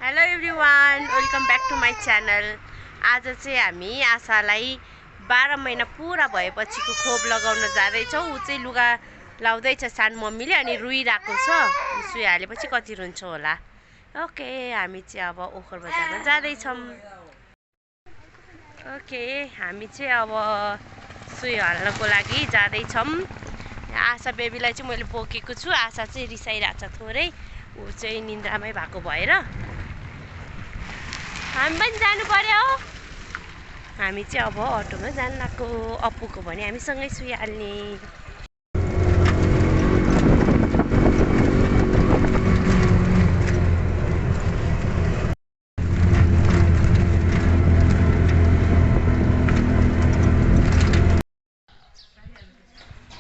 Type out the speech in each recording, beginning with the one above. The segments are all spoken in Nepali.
Hello everyone, welcome back to my channel. आज चाहिँ हामी आशालाई 12 महिना पुरा भएपछिको खोप लगाउन जाँदैछौँ। ऊ चाहिँ लुगा लाउँदैछ सानो मम्मीले, अनि रुइरहेको छ। सुई हालेपछि कति रुन्छ होला। ओके, हामी चाहिँ अब ओखर बजारमा जाँदैछौँ। ओके, हामी चाहिँ अब सुई हाल्नको लागि जाँदैछौँ। आशा बेबीलाई चाहिँ मैले बोकेको छु। आशा चाहिँ रिसाइरहेको छ थोरै, ऊ चाहिँ निन्द्रामै भएको भएर। हामी पनि जानु पर्यो। हामी चाहिँ अब अटोमा जानु लाग्यो। अप्पुको भने हामी सँगै सुई हाल्ने।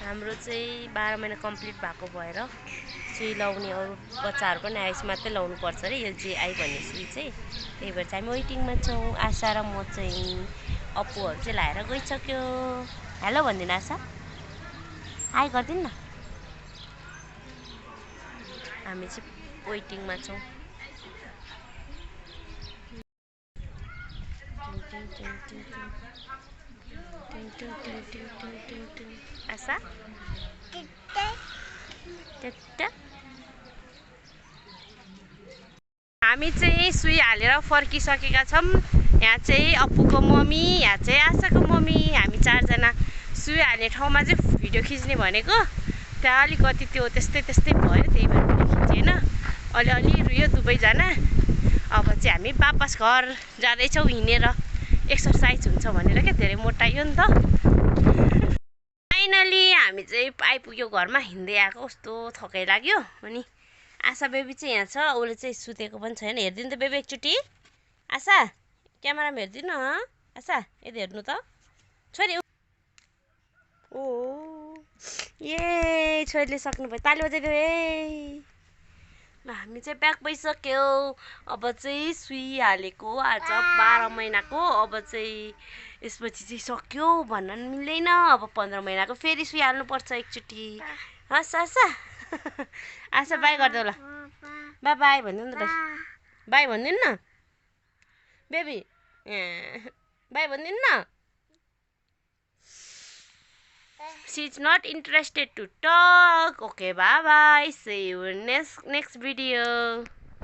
हाम्रो चाहिँ 12 महिना कम्प्लिट भएको भएर सुई लाउने अरू बच्चाहरू पनि आएपछि मात्रै लाउनु पर्छ अरे, यो जे आई भन्ने सुई चाहिँ। त्यही भएर चाहिँ हामी वेटिङमा छौँ। आशा र म चाहिँ। अप्पुहरू चाहिँ लाएर गइसक्यो। हेलो भनिदिनु आशा, हाई गरिदिनु न। हामी चाहिँ वेटिङमा छौँ। आशा हामी चाहिँ सुई हालेर फर्किसकेका छौँ। यहाँ चाहिँ अप्पुको मम्मी, यहाँ चाहिँ आशाको मम्मी, हामी चारजना सुई हाल्ने ठाउँमा चाहिँ भिडियो खिच्ने भनेको। त्यहाँ अलिकति त्यो त्यस्तै भयो, त्यही भएर भिडियो खिचेन। अलिअलि रुयो दुवैजना। अब चाहिँ हामी वापस घर जाँदैछौँ हिँडेर। एक्सर्साइज हुन्छ भनेर क्या, धेरै मोटाइयो नि त। फाइनली हामी चाहिँ आइपुग्यो घरमा। हिँड्दै आएको, कस्तो थकाइ लाग्यो। अनि आशा बेबी चाहिँ यहाँ छ, उसले चाहिँ सुतेको पनि छैन। हेरिदिनु त बेबी एकचोटि। आशा, क्यामेरामा हेरिदिनु न। आशा, यदि हेर्नु त छोरी। ओ ए छोरीले सक्नुभयो, ताली बजाइदियो ए। ल, हामी चाहिँ प्याक भइसक्यो। अब चाहिँ सुई हालेको आज 12 महिनाको। अब चाहिँ यसपछि चाहिँ सक्यो भन्न मिल्दैन। अब 15 महिनाको फेरि सुई हाल्नुपर्छ एकचोटि। हस् आशा। आशा बाई गरिदेऊ ल। बाई बाई भनिदिनु न त। बाई भनिदिनु न बेबी, बाई भनिदिनु न। She is not interested to talk. Okay, bye bye. See you in next video.